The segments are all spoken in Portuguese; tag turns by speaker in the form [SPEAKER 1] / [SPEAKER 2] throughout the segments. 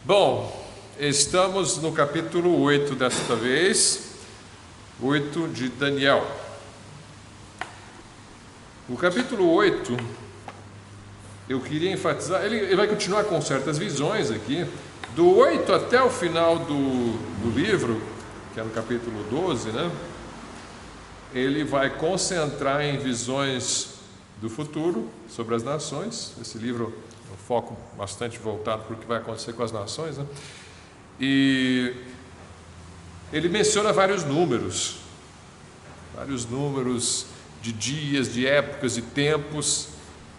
[SPEAKER 1] Bom, estamos no capítulo 8 desta vez, 8 de Daniel. O capítulo 8, eu queria enfatizar, ele vai continuar com certas visões aqui, do 8 até o final do livro, que é no capítulo 12, né? Ele vai concentrar em visões do futuro sobre as nações. Esse livro é um foco bastante voltado para o que vai acontecer com as nações, né? E ele menciona vários números de dias, de épocas, de tempos,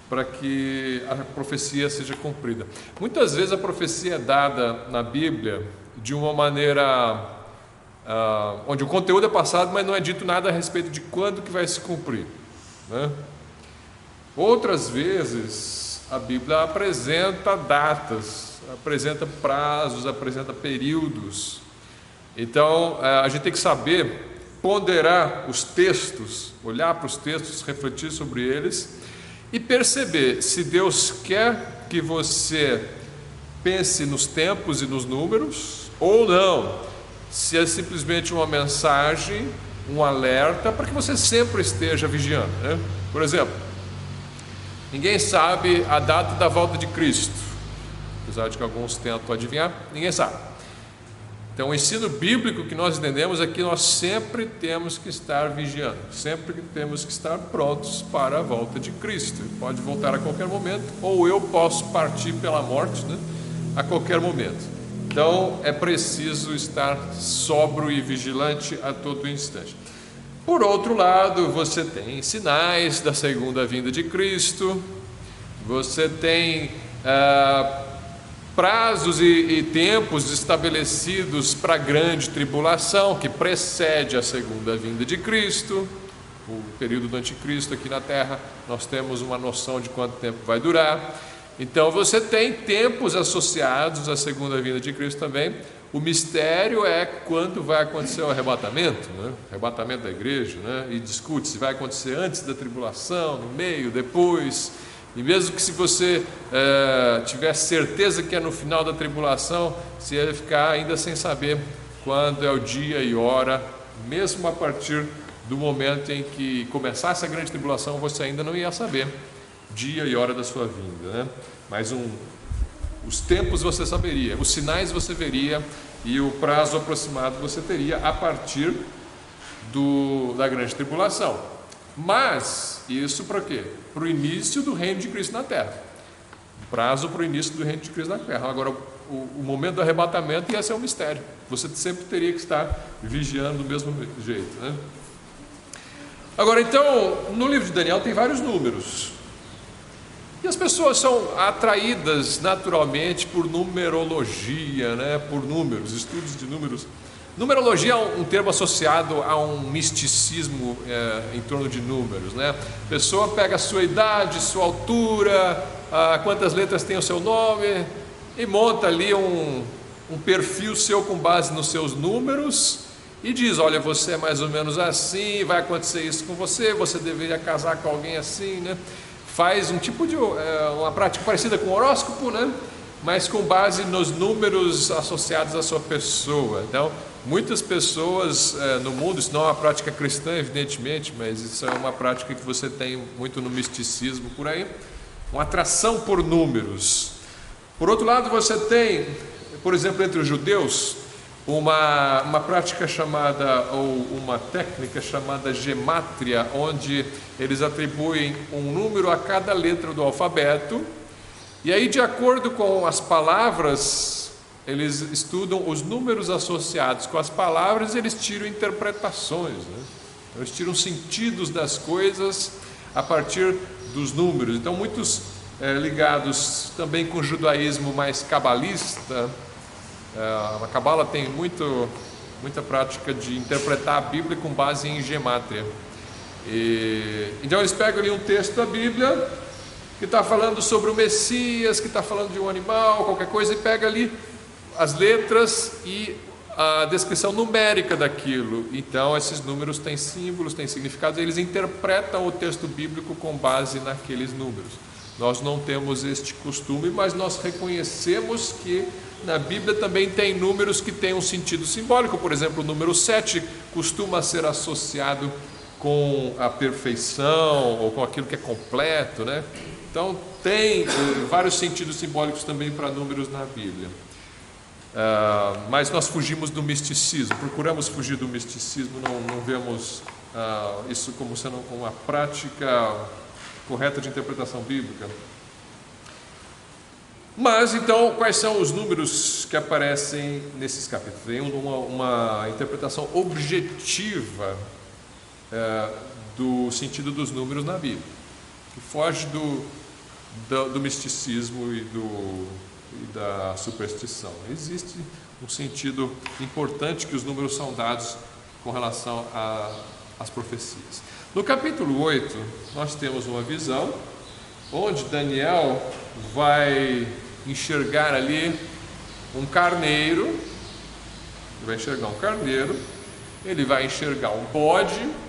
[SPEAKER 1] para que a profecia seja cumprida. Muitas vezes a profecia é dada na Bíblia de uma maneira onde o conteúdo é passado, mas não é dito nada a respeito de quando que vai se cumprir, né? Outras vezes a Bíblia apresenta datas, apresenta prazos, apresenta períodos. Então a gente tem que saber ponderar os textos, olhar para os textos, refletir sobre eles e perceber se Deus quer que você pense nos tempos e nos números ou não, se é simplesmente uma mensagem, um alerta para que você sempre esteja vigiando, né? Por exemplo, ninguém sabe a data da volta de Cristo, apesar de que alguns tentam adivinhar, ninguém sabe. Então o ensino bíblico que nós entendemos é que nós sempre temos que estar vigiando, sempre temos que estar prontos para a volta de Cristo. Ele pode voltar a qualquer momento, ou eu posso partir pela morte, né, a qualquer momento. Então é preciso estar sóbrio e vigilante a todo instante. Por outro lado, você tem sinais da segunda vinda de Cristo, você tem prazos e tempos estabelecidos para a grande tribulação que precede a segunda vinda de Cristo. O período do anticristo aqui na terra, nós temos uma noção de quanto tempo vai durar. Então você tem tempos associados à segunda vinda de Cristo também. O mistério é quando vai acontecer o arrebatamento, né? O arrebatamento da igreja, né? E discute se vai acontecer antes da tribulação, no meio, depois. E mesmo que se você tiver certeza que é no final da tribulação, você vai ficar ainda sem saber quando é o dia e hora, mesmo a partir do momento em que começasse a grande tribulação, você ainda não ia saber dia e hora da sua vinda, né? Mas os tempos você saberia, os sinais você veria e o prazo aproximado você teria a partir da grande tribulação. Mas isso para quê? Para o início do reino de Cristo na terra. Prazo para o início do reino de Cristo na terra. Agora, o momento do arrebatamento ia ser um mistério. Você sempre teria que estar vigiando do mesmo jeito, né? Agora, então, no livro de Daniel tem vários números. E as pessoas são atraídas naturalmente por numerologia, né? Por números, estudos de números. Numerologia é um termo associado a um misticismo em torno de números, né? A pessoa pega a sua idade, sua altura, quantas letras tem o seu nome e monta ali um perfil seu com base nos seus números e diz: olha, você é mais ou menos assim, vai acontecer isso com você, você deveria casar com alguém assim, né? Faz um tipo de uma prática parecida com horóscopo, né? Mas com base nos números associados à sua pessoa. Então, muitas pessoas no mundo, isso não é uma prática cristã, evidentemente, mas isso é uma prática que você tem muito no misticismo por aí, uma atração por números. Por outro lado, você tem, por exemplo, entre os judeus, uma prática chamada, ou uma técnica chamada gemátria, onde eles atribuem um número a cada letra do alfabeto, e aí, de acordo com as palavras, eles estudam os números associados com as palavras e eles tiram interpretações, né? Eles tiram sentidos das coisas a partir dos números. Então, muitos ligados também com o judaísmo mais cabalista, a cabala tem muita prática de interpretar a Bíblia com base em gemátria. Então eles pegam ali um texto da Bíblia que está falando sobre o Messias, que está falando de um animal, qualquer coisa, e pega ali as letras e a descrição numérica daquilo. Então esses números têm símbolos, têm significados, e eles interpretam o texto bíblico com base naqueles números. Nós não temos este costume, mas nós reconhecemos que na Bíblia também tem números que têm um sentido simbólico. Por exemplo, o número 7 costuma ser associado com a perfeição ou com aquilo que é completo, né? Então tem vários sentidos simbólicos também para números na Bíblia. Mas nós fugimos do misticismo, procuramos fugir do misticismo, não vemos isso como sendo uma prática correta de interpretação bíblica. Mas então, quais são os números que aparecem nesses capítulos? Tem uma interpretação objetiva do sentido dos números na Bíblia, que foge do misticismo e da superstição. Existe um sentido importante que os números são dados com relação às profecias. No capítulo 8, nós temos uma visão onde Daniel vai enxergar ali um carneiro. Ele vai enxergar um carneiro, ele vai enxergar um bode,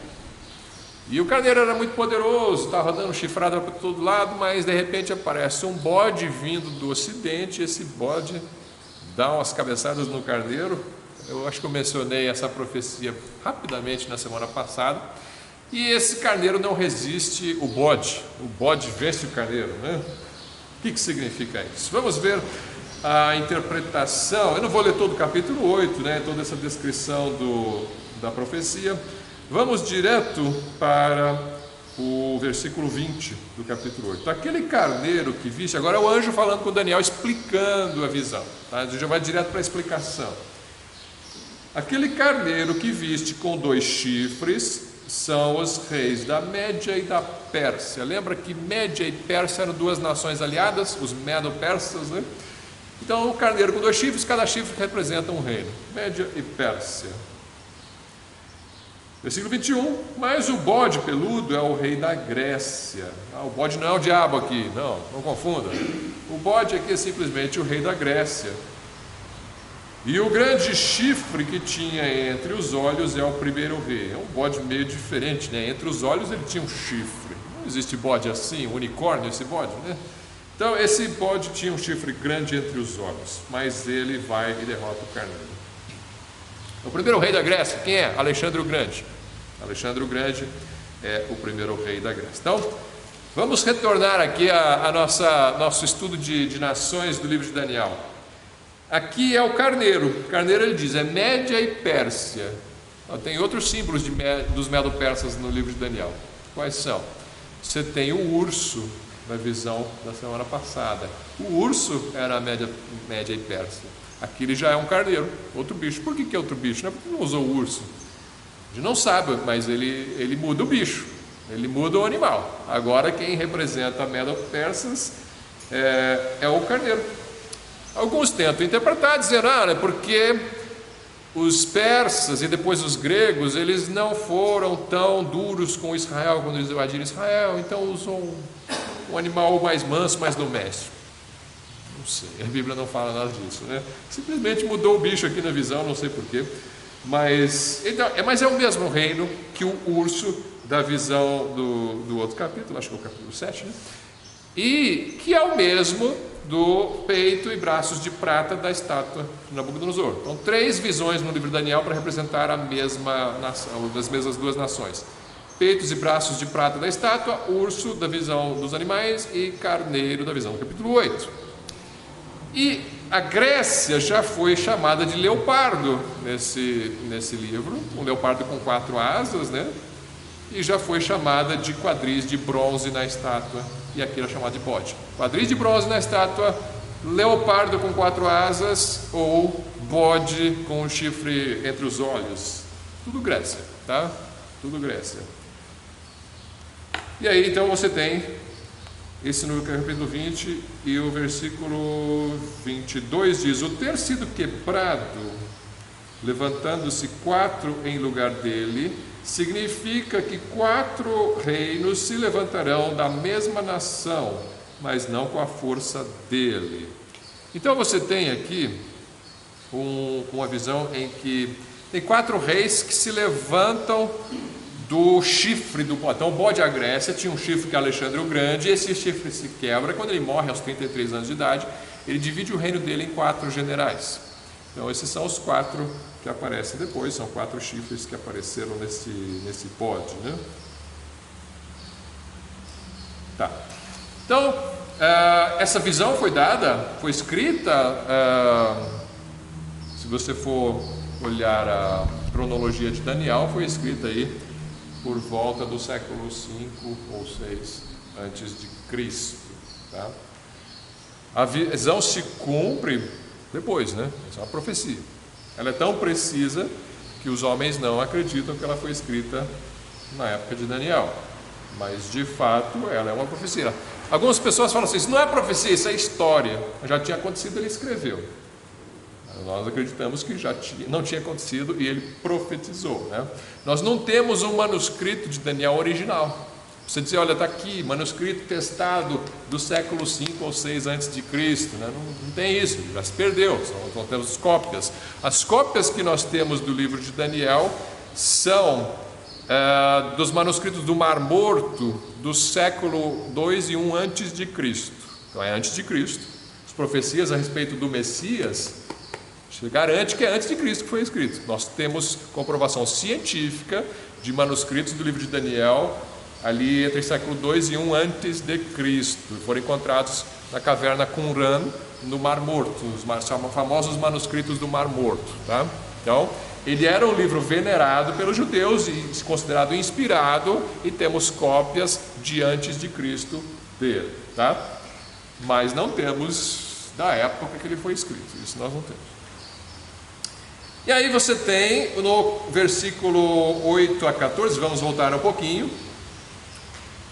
[SPEAKER 1] e o carneiro era muito poderoso, estava dando chifrada para todo lado, mas de repente aparece um bode vindo do ocidente, e esse bode dá umas cabeçadas no carneiro. Eu acho que eu mencionei essa profecia rapidamente na semana passada. E esse carneiro não resiste o bode vence o carneiro, né? O que significa isso? Vamos ver a interpretação. Eu não vou ler todo o capítulo 8, né? Toda essa descrição da profecia. Vamos direto para o versículo 20 do capítulo 8. Aquele carneiro que viste, agora é o anjo falando com Daniel, explicando a visão, tá? A gente já vai direto para a explicação. Aquele carneiro que viste com 2 chifres são os reis da Média e da Pérsia. Lembra que Média e Pérsia eram 2 nações aliadas, os medo-persas, né? Então o carneiro com 2 chifres, cada chifre representa um reino, Média e Pérsia. Versículo 21, mas o bode peludo é o rei da Grécia. O bode não é o diabo aqui, não confunda. O bode aqui é simplesmente o rei da Grécia. E o grande chifre que tinha entre os olhos é o primeiro rei. É um bode meio diferente, né? Entre os olhos ele tinha um chifre. Não existe bode assim, um unicórnio esse bode, né? Então esse bode tinha um chifre grande entre os olhos, mas ele vai e derrota o carneiro. O primeiro rei da Grécia, quem é? Alexandre o Grande. Alexandre o Grande é o primeiro rei da Grécia. Então, vamos retornar aqui a nosso estudo de nações do livro de Daniel. Aqui é o carneiro. O carneiro, ele diz, é Média e Pérsia. Tem outros símbolos dos medo-persas no livro de Daniel. Quais são? Você tem o urso, na visão da semana passada. O urso era a Média e Pérsia. Aqui ele já é um carneiro, outro bicho. Por que é outro bicho? Não é porque não usou o urso. A gente não sabe, mas ele muda o bicho, ele muda o animal. Agora quem representa a medo-persas é o carneiro. Alguns tentam interpretar, dizendo, porque os persas e depois os gregos, eles não foram tão duros com Israel quando eles invadiram Israel, então usam um animal mais manso, mais doméstico. Não sei, a Bíblia não fala nada disso, né? Simplesmente mudou o bicho aqui na visão, não sei porquê. Mas é o mesmo reino que o urso da visão do outro capítulo, acho que é o capítulo 7, né? E que é o mesmo do peito e braços de prata da estátua de Nabucodonosor. Então, 3 visões no livro de Daniel para representar a mesma nação, as mesmas 2 nações. Peitos e braços de prata da estátua, urso da visão dos animais e carneiro da visão do capítulo 8. E a Grécia já foi chamada de leopardo nesse livro, um leopardo com 4 asas, né? E já foi chamada de quadris de bronze na estátua, e aqui era chamada de bode. Quadris de bronze na estátua, leopardo com 4 asas ou bode com um chifre entre os olhos. Tudo Grécia, tá? Tudo Grécia. E aí então você tem esse no capítulo 20 e o versículo 22 diz: o ter sido quebrado, levantando-se 4 em lugar dele, significa que 4 reinos se levantarão da mesma nação, mas não com a força dele. Então você tem aqui uma visão em que tem 4 reis que se levantam do chifre do bode. Então o bode da Grécia tinha um chifre que é Alexandre o Grande, e esse chifre se quebra. Quando ele morre aos 33 anos de idade, ele divide o reino dele em 4 generais. Então esses são os 4 que aparecem depois, são 4 chifres que apareceram nesse bode, né? Tá. Então, essa visão foi escrita, se você for olhar a cronologia de Daniel, foi escrita aí por volta do século 5 ou 6 antes de Cristo, tá? A visão se cumpre depois, né? Essa é uma profecia. Ela é tão precisa que os homens não acreditam que ela foi escrita na época de Daniel, mas de fato ela é uma profecia. Algumas pessoas falam assim: isso não é profecia, isso é história. Já tinha acontecido, ele escreveu. Nós acreditamos que não tinha acontecido e ele profetizou, né? Nós não temos um manuscrito de Daniel original. Você dizer, olha, está aqui, manuscrito testado do século 5 ou 6 antes de Cristo, né? Não tem isso, já se perdeu, só temos cópias. As cópias que nós temos do livro de Daniel são dos manuscritos do Mar Morto do século 2 e 1 antes de Cristo. Então é antes de Cristo. As profecias a respeito do Messias se garante que é antes de Cristo que foi escrito. Nós temos comprovação científica de manuscritos do livro de Daniel ali entre século 2 e 1 antes de Cristo. Foram encontrados na caverna Qumran, no Mar Morto, os famosos manuscritos do Mar Morto, tá? Então, ele era um livro venerado pelos judeus e considerado inspirado, e temos cópias de antes de Cristo dele, tá? Mas não temos da época que ele foi escrito, isso nós não temos. E aí você tem no versículo 8 a 14, vamos voltar um pouquinho,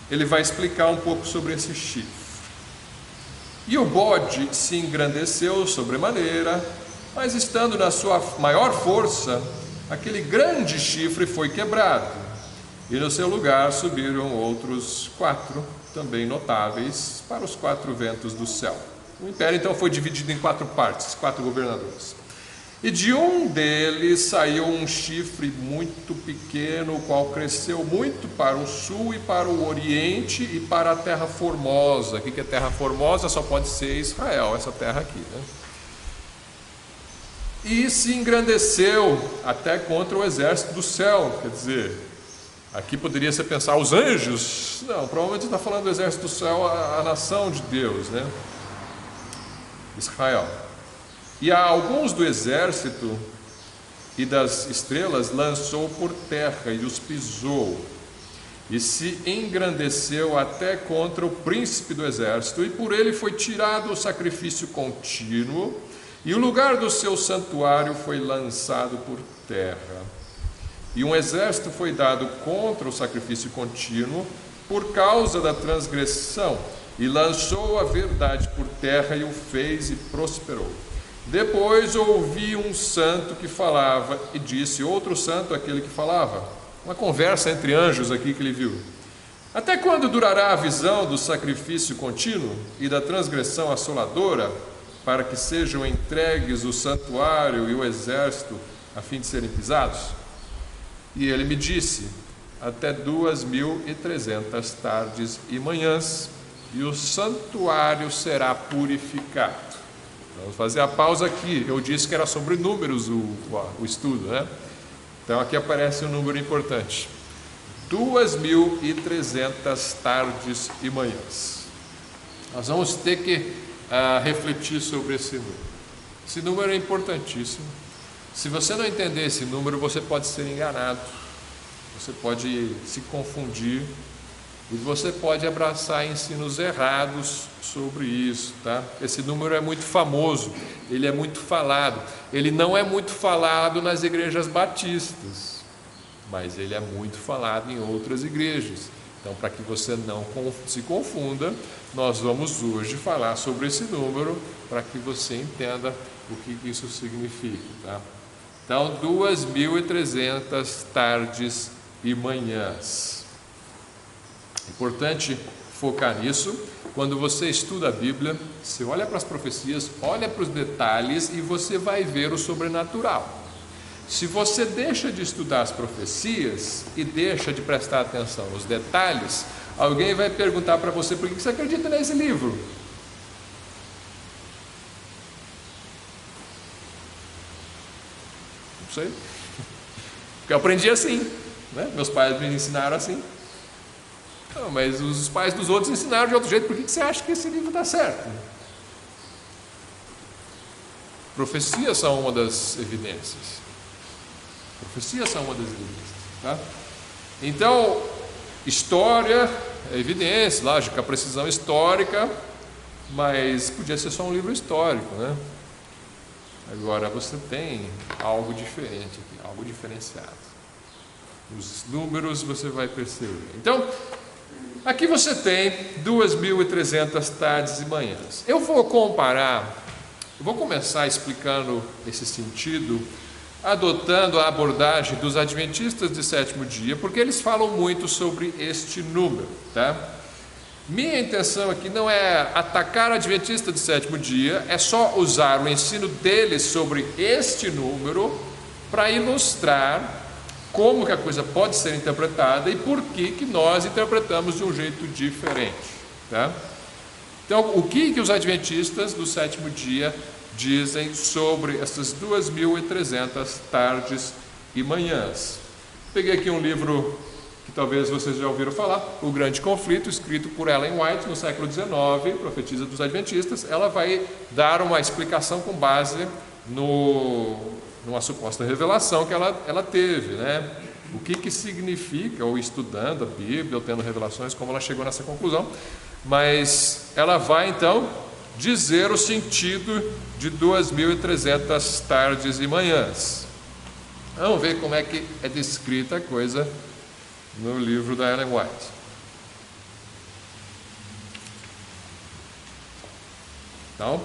[SPEAKER 1] ele vai explicar um pouco sobre esse chifre. E o bode se engrandeceu sobremaneira, mas estando na sua maior força, aquele grande chifre foi quebrado, e no seu lugar subiram outros 4, também notáveis, para os 4 ventos do céu. O império então foi dividido em 4 partes, 4 governadores. E de um deles saiu um chifre muito pequeno, o qual cresceu muito para o sul e para o oriente e para a terra formosa. O que é terra formosa? Só pode ser Israel, essa terra aqui, né? E se engrandeceu até contra o exército do céu. Quer dizer, aqui poderia ser pensar os anjos. Não, provavelmente está falando do exército do céu, a nação de Deus, né? Israel. E a alguns do exército e das estrelas lançou por terra e os pisou, e se engrandeceu até contra o príncipe do exército, e por ele foi tirado o sacrifício contínuo, e o lugar do seu santuário foi lançado por terra. E um exército foi dado contra o sacrifício contínuo por causa da transgressão, e lançou a verdade por terra e o fez e prosperou. Depois ouvi um santo que falava e disse, outro santo aquele que falava, uma conversa entre anjos aqui que ele viu: até quando durará a visão do sacrifício contínuo e da transgressão assoladora, para que sejam entregues o santuário e o exército a fim de serem pisados? E ele me disse, até 2.300 tardes e manhãs, e o santuário será purificado. Vamos fazer a pausa aqui. Eu disse que era sobre números o estudo, né? Então aqui aparece um número importante: 2.300 tardes e manhãs. Nós vamos ter que refletir sobre esse número. Esse número é importantíssimo. Se você não entender esse número, você pode ser enganado, você pode se confundir, e você pode abraçar ensinos errados sobre isso, tá? Esse número é muito famoso, ele é muito falado. Ele não é muito falado nas igrejas batistas, mas ele é muito falado em outras igrejas. Então, para que você não se confunda, nós vamos hoje falar sobre esse número, para que você entenda o que isso significa, tá? Então, 2.300 tardes e manhãs. Importante focar nisso. Quando você estuda a Bíblia, você olha para as profecias, olha para os detalhes e você vai ver o sobrenatural. se você deixa de estudar as profecias e deixa de prestar atenção nos detalhes, alguém vai perguntar para você: por que você acredita nesse livro? Não sei. Porque eu aprendi assim, né? Meus pais me ensinaram assim. Não, mas os pais dos outros ensinaram de outro jeito. Por que você acha que esse livro está certo? Profecias são uma das evidências. Profecias são uma das evidências, tá? Então, história é evidência, lógico, a precisão histórica, mas podia ser só um livro histórico, né? Agora você tem algo diferente aqui, algo diferenciado. Os números você vai perceber. Então, aqui você tem 2.300 tardes e manhãs. Eu vou começar explicando esse sentido, adotando a abordagem dos adventistas de sétimo dia, porque eles falam muito sobre este número, tá? Minha intenção aqui não é atacar a adventista de sétimo dia, é só usar o ensino deles sobre este número para ilustrar como que a coisa pode ser interpretada e por que nós interpretamos de um jeito diferente, tá? Então, o que os adventistas do sétimo dia dizem sobre essas 2.300 tardes e manhãs? Peguei aqui um livro que talvez vocês já ouviram falar, O Grande Conflito, escrito por Ellen White no século XIX, profetisa dos adventistas. Ela vai dar uma explicação com base numa suposta revelação que ela teve, né? O que significa, ou estudando a Bíblia, ou tendo revelações, como ela chegou nessa conclusão. Mas ela vai então dizer o sentido de 2.300 tardes e manhãs. Vamos ver como é que é descrita a coisa no livro da Ellen White. Então,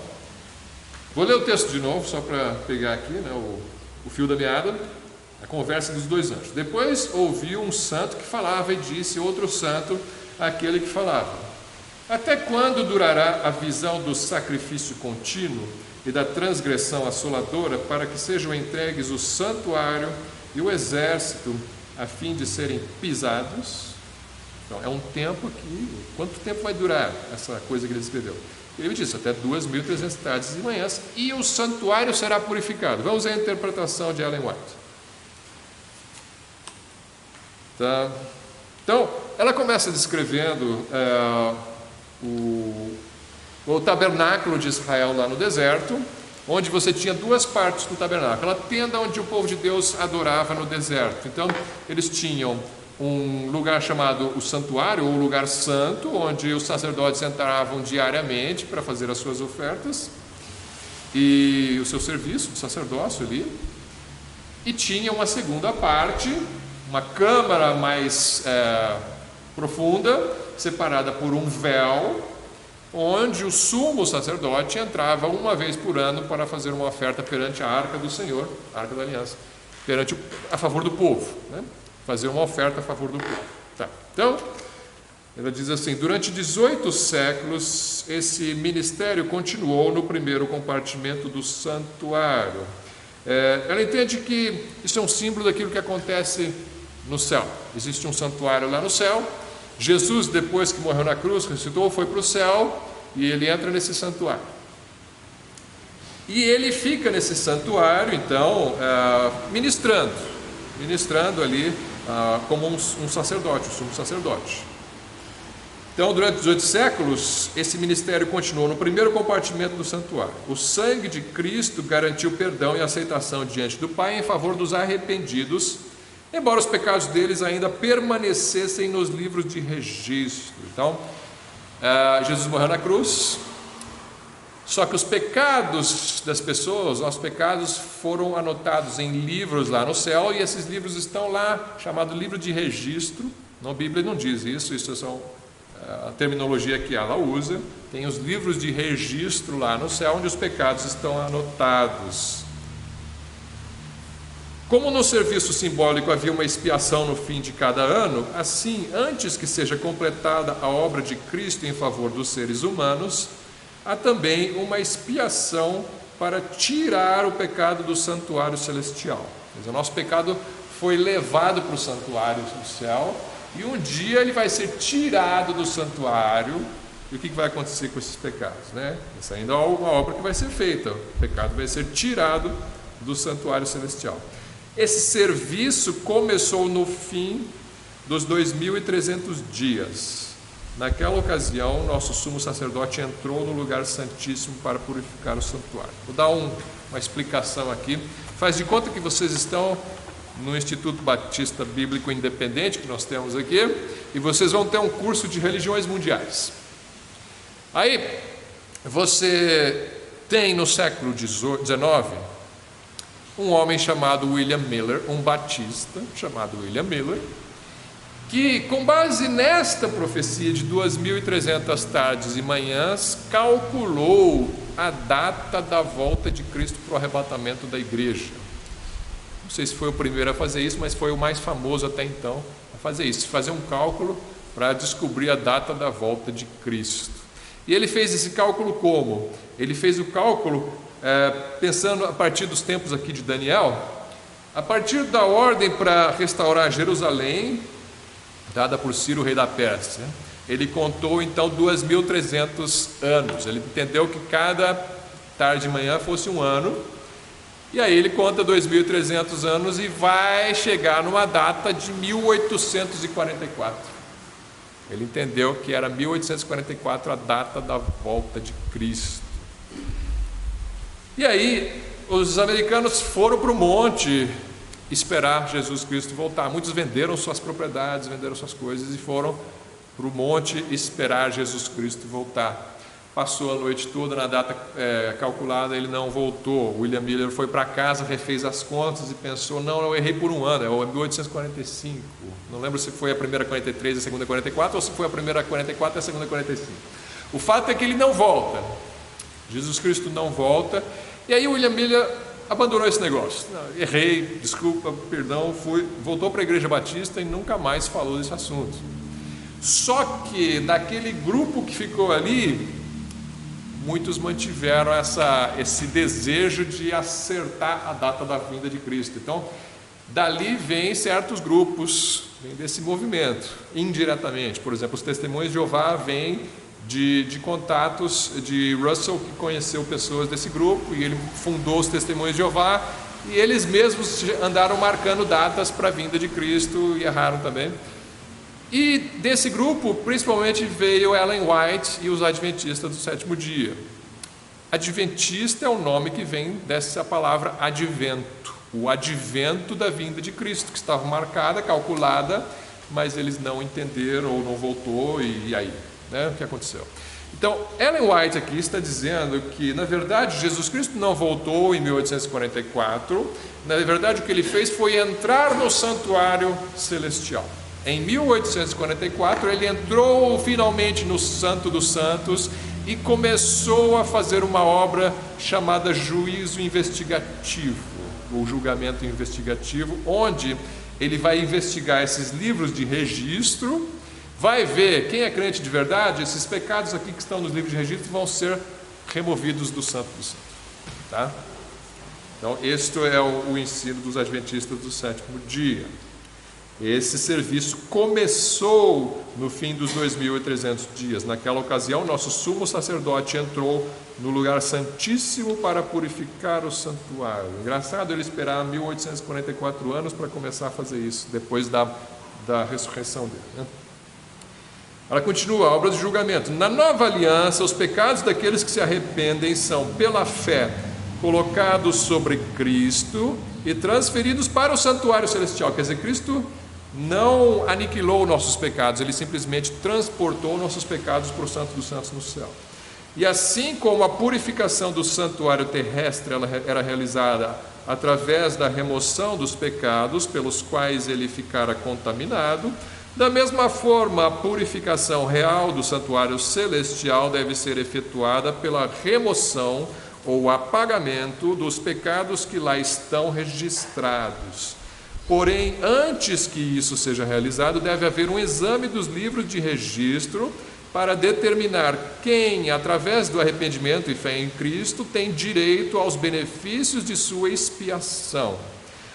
[SPEAKER 1] vou ler o texto de novo, só para pegar aqui, né, o fio da meada. A conversa dos dois anjos. Depois ouviu um santo que falava e disse outro santo àquele que falava: até quando durará a visão do sacrifício contínuo e da transgressão assoladora, para que sejam entregues o santuário e o exército a fim de serem pisados? Então, é um tempo aqui. Quanto tempo vai durar essa coisa que ele escreveu? Ele disse: até 2.300 tardes e manhãs, e o santuário será purificado. Vamos ver a interpretação de Ellen White. Tá. Então, ela começa descrevendo o tabernáculo de Israel lá no deserto, onde você tinha duas partes do tabernáculo. A tenda onde o povo de Deus adorava no deserto. Então, eles tinham um lugar chamado o santuário, ou lugar santo, onde os sacerdotes entravam diariamente para fazer as suas ofertas e o seu serviço de sacerdócio ali. E tinha uma segunda parte, uma câmara mais profunda, separada por um véu, onde o sumo sacerdote entrava uma vez por ano para fazer uma oferta perante a arca do Senhor, a arca da aliança, a favor do povo, né? Fazer uma oferta a favor do povo. Tá. Então, ela diz assim: durante 18 séculos, esse ministério continuou no primeiro compartimento do santuário. Ela entende que isso é um símbolo daquilo que acontece no céu. Existe um santuário lá no céu. Jesus, depois que morreu na cruz, ressuscitou, foi para o céu e ele entra nesse santuário. E ele fica nesse santuário, então, ministrando ali como um sacerdote, um sumo sacerdote. Então, durante 18 séculos, esse ministério continuou no primeiro compartimento do santuário. O sangue de Cristo garantiu perdão e aceitação diante do Pai em favor dos arrependidos, embora os pecados deles ainda permanecessem nos livros de registro. Então, Jesus morreu na cruz, só que os pecados das pessoas, nossos pecados, foram anotados em livros lá no céu, e esses livros estão lá, chamado livro de registro. Na Bíblia não diz isso é a terminologia que ela usa. Tem os livros de registro lá no céu, onde os pecados estão anotados. Como no serviço simbólico havia uma expiação no fim de cada ano, assim, antes que seja completada a obra de Cristo em favor dos seres humanos, há também uma expiação para tirar o pecado do santuário celestial. Quer dizer, o nosso pecado foi levado para o santuário do céu, e um dia ele vai ser tirado do santuário. E o que vai acontecer com esses pecados, né? Essa ainda é uma obra que vai ser feita. O pecado vai ser tirado do santuário celestial. Esse serviço começou no fim dos 2.300 dias. Naquela ocasião, nosso sumo sacerdote entrou no lugar santíssimo para purificar o santuário. Vou dar uma explicação aqui. Faz de conta que vocês estão no Instituto Batista Bíblico Independente, que nós temos aqui, e vocês vão ter um curso de religiões mundiais. Aí, você tem no século XIX um homem chamado William Miller, um batista chamado William Miller, que, com base nesta profecia de 2.300 tardes e manhãs, calculou a data da volta de Cristo para o arrebatamento da igreja. Não sei se foi o primeiro a fazer isso, mas foi o mais famoso até então a fazer isso, fazer um cálculo para descobrir a data da volta de Cristo. E ele fez esse cálculo como? Ele fez o cálculo pensando a partir dos tempos aqui de Daniel, a partir da ordem para restaurar Jerusalém, dada por Ciro, rei da Pérsia. Ele contou então 2.300 anos. Ele entendeu que cada tarde de manhã fosse um ano. E aí ele conta 2.300 anos e vai chegar numa data de 1844. Ele entendeu que era 1844 a data da volta de Cristo. E aí os americanos foram para o monte esperar Jesus Cristo voltar. Muitos venderam suas propriedades, venderam suas coisas e foram para o monte esperar Jesus Cristo voltar. Passou a noite toda na data calculada, ele não voltou. William Miller foi para casa, refez as contas e pensou: não, eu errei por um ano, é 1845. Não lembro se foi a primeira 43 e a segunda 44, ou se foi a primeira 44 e a segunda 45. O fato é que ele não volta. Jesus Cristo não volta. E aí William Miller abandonou esse negócio. Não, errei, desculpa, perdão, voltou para a Igreja Batista e nunca mais falou desse assunto. Só que daquele grupo que ficou ali, muitos mantiveram esse desejo de acertar a data da vinda de Cristo. Então, dali vem certos grupos, vem desse movimento, indiretamente. Por exemplo, os Testemunhos de Jeová vêm de contatos de Russell, que conheceu pessoas desse grupo, e ele fundou os Testemunhos de Jeová, e eles mesmos andaram marcando datas para a vinda de Cristo e erraram também. E desse grupo, principalmente, veio Ellen White e os Adventistas do sétimo dia. Adventista é o nome que vem dessa palavra advento, o advento da vinda de Cristo, que estava marcada, calculada, mas eles não entenderam ou não voltou, e aí, né, o que aconteceu? Então, Ellen White aqui está dizendo que, na verdade, Jesus Cristo não voltou em 1844, na verdade o que ele fez foi entrar no santuário celestial. Em 1844 ele entrou finalmente no Santo dos Santos e começou a fazer uma obra chamada juízo investigativo, ou julgamento investigativo, onde ele vai investigar esses livros de registro, vai ver quem é crente de verdade. Esses pecados aqui que estão nos livros de registro vão ser removidos do Santo dos Santos, tá? Então, este é o ensino dos Adventistas do sétimo dia. Esse serviço começou no fim dos 2.300 dias. Naquela ocasião, nosso sumo sacerdote entrou no lugar santíssimo para purificar o santuário. Engraçado ele esperar 1844 anos para começar a fazer isso, depois da ressurreição dele, né? Ela continua a obra de julgamento. Na nova aliança, os pecados daqueles que se arrependem são, pela fé, colocados sobre Cristo e transferidos para o santuário celestial. Quer dizer, Cristo não aniquilou nossos pecados, ele simplesmente transportou nossos pecados para o Santo dos Santos no céu. E assim como a purificação do santuário terrestre ela era realizada através da remoção dos pecados pelos quais ele ficara contaminado, da mesma forma a purificação real do santuário celestial deve ser efetuada pela remoção ou apagamento dos pecados que lá estão registrados. Porém, antes que isso seja realizado, deve haver um exame dos livros de registro para determinar quem, através do arrependimento e fé em Cristo, tem direito aos benefícios de sua expiação.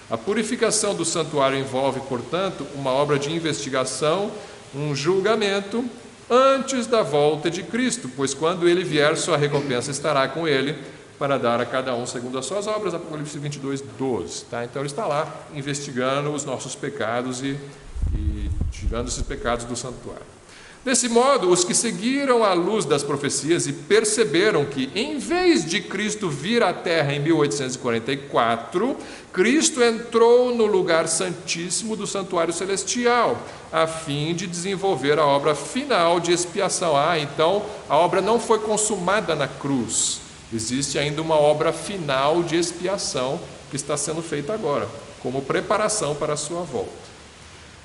[SPEAKER 1] A purificação do santuário envolve, portanto, uma obra de investigação, um julgamento, antes da volta de Cristo, pois quando ele vier, sua recompensa estará com ele, para dar a cada um segundo as suas obras, Apocalipse 22, 12. Tá? Então ele está lá investigando os nossos pecados e tirando esses pecados do santuário. Desse modo, os que seguiram a luz das profecias e perceberam que, em vez de Cristo vir à Terra em 1844, Cristo entrou no lugar santíssimo do santuário celestial, a fim de desenvolver a obra final de expiação. Então a obra não foi consumada na cruz. Existe ainda uma obra final de expiação que está sendo feita agora, como preparação para a sua volta.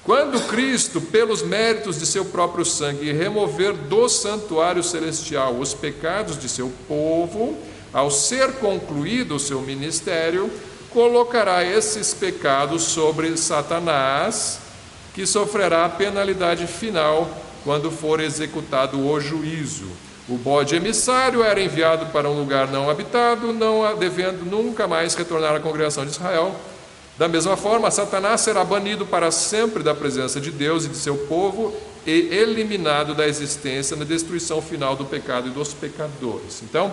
[SPEAKER 1] Quando Cristo, pelos méritos de seu próprio sangue, remover do santuário celestial os pecados de seu povo, ao ser concluído o seu ministério, colocará esses pecados sobre Satanás, que sofrerá a penalidade final quando for executado o juízo. O bode emissário era enviado para um lugar não habitado, não devendo nunca mais retornar à congregação de Israel. Da mesma forma, Satanás será banido para sempre da presença de Deus e de seu povo e eliminado da existência na destruição final do pecado e dos pecadores. Então,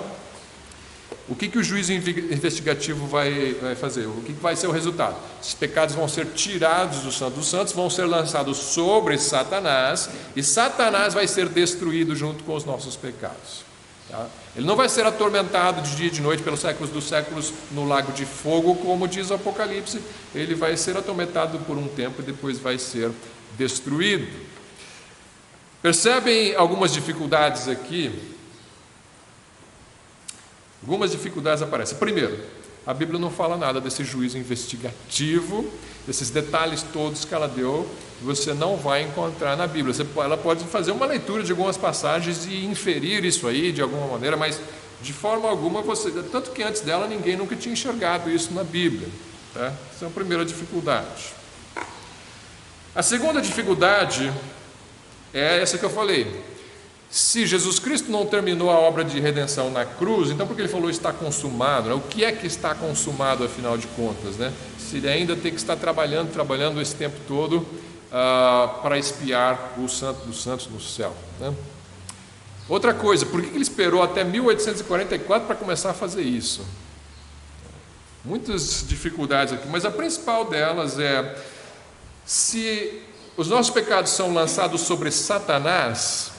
[SPEAKER 1] o que o juízo investigativo vai fazer? O que vai ser o resultado? Esses pecados vão ser tirados do Santo dos Santos, vão ser lançados sobre Satanás, e Satanás vai ser destruído junto com os nossos pecados. Tá? Ele não vai ser atormentado de dia e de noite pelos séculos dos séculos no lago de fogo, como diz o Apocalipse. Ele vai ser atormentado por um tempo e depois vai ser destruído. Percebem algumas dificuldades aqui? Algumas dificuldades aparecem. Primeiro, a Bíblia não fala nada desse juízo investigativo, desses detalhes todos que ela deu, você não vai encontrar na Bíblia. Ela pode fazer uma leitura de algumas passagens e inferir isso aí de alguma maneira, mas de forma alguma tanto que antes dela ninguém nunca tinha enxergado isso na Bíblia. Tá? Essa é a primeira dificuldade. A segunda dificuldade é essa que eu falei. Se Jesus Cristo não terminou a obra de redenção na cruz, então por que ele falou está consumado? Né? O que é que está consumado, afinal de contas? Né? Se ele ainda tem que estar trabalhando esse tempo todo para expiar o santo dos santos no céu. Né? Outra coisa, por que ele esperou até 1844 para começar a fazer isso? Muitas dificuldades aqui, mas a principal delas é: se os nossos pecados são lançados sobre Satanás,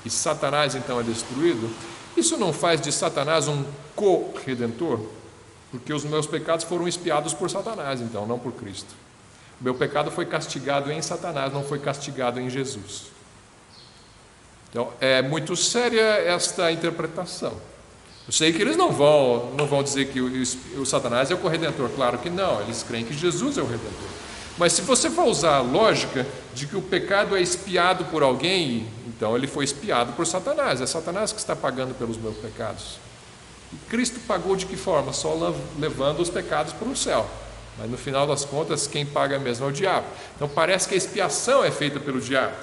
[SPEAKER 1] e Satanás então é destruído, isso não faz de Satanás um co-redentor? Porque os meus pecados foram expiados por Satanás, então, não por Cristo. O meu pecado foi castigado em Satanás, não foi castigado em Jesus. Então, é muito séria esta interpretação. Eu sei que eles não vão dizer que o Satanás é o co-redentor, claro que não, eles creem que Jesus é o redentor. Mas se você for usar a lógica de que o pecado é expiado por alguém, então ele foi expiado por Satanás. É Satanás que está pagando pelos meus pecados. E Cristo pagou de que forma? Só levando os pecados para o céu. Mas no final das contas, quem paga mesmo é o diabo. Então parece que a expiação é feita pelo diabo.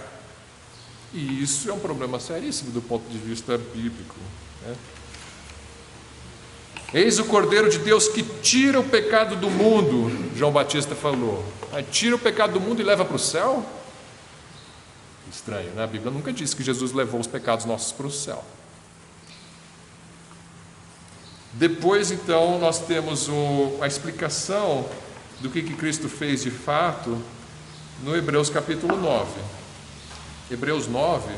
[SPEAKER 1] E isso é um problema seríssimo do ponto de vista bíblico. Né? Eis o Cordeiro de Deus que tira o pecado do mundo, João Batista falou. Aí tira o pecado do mundo e leva para o céu? Estranho, né? A Bíblia nunca disse que Jesus levou os pecados nossos para o céu. Depois, então, nós temos a explicação do que Cristo fez de fato no Hebreus capítulo 9. Hebreus 9...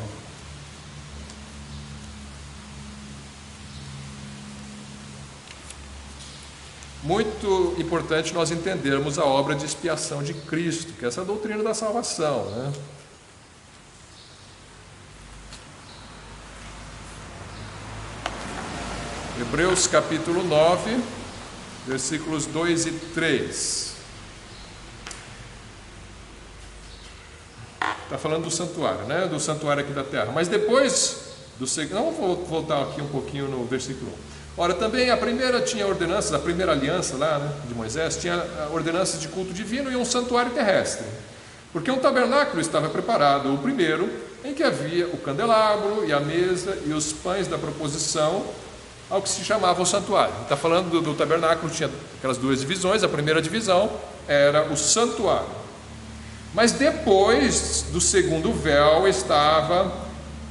[SPEAKER 1] Muito importante nós entendermos a obra de expiação de Cristo, que é essa doutrina da salvação, né? Hebreus capítulo 9, versículos 2 e 3. Está falando do santuário, né? Do santuário aqui da terra. Mas depois não vou voltar aqui um pouquinho no versículo 1. Ora, também a primeira tinha ordenanças, a primeira aliança lá, né, de Moisés, tinha ordenanças de culto divino e um santuário terrestre. Porque um tabernáculo estava preparado, o primeiro, em que havia o candelabro e a mesa e os pães da proposição, ao que se chamava o santuário. Está falando do tabernáculo, tinha aquelas duas divisões. A primeira divisão era o santuário. Mas depois do segundo véu estava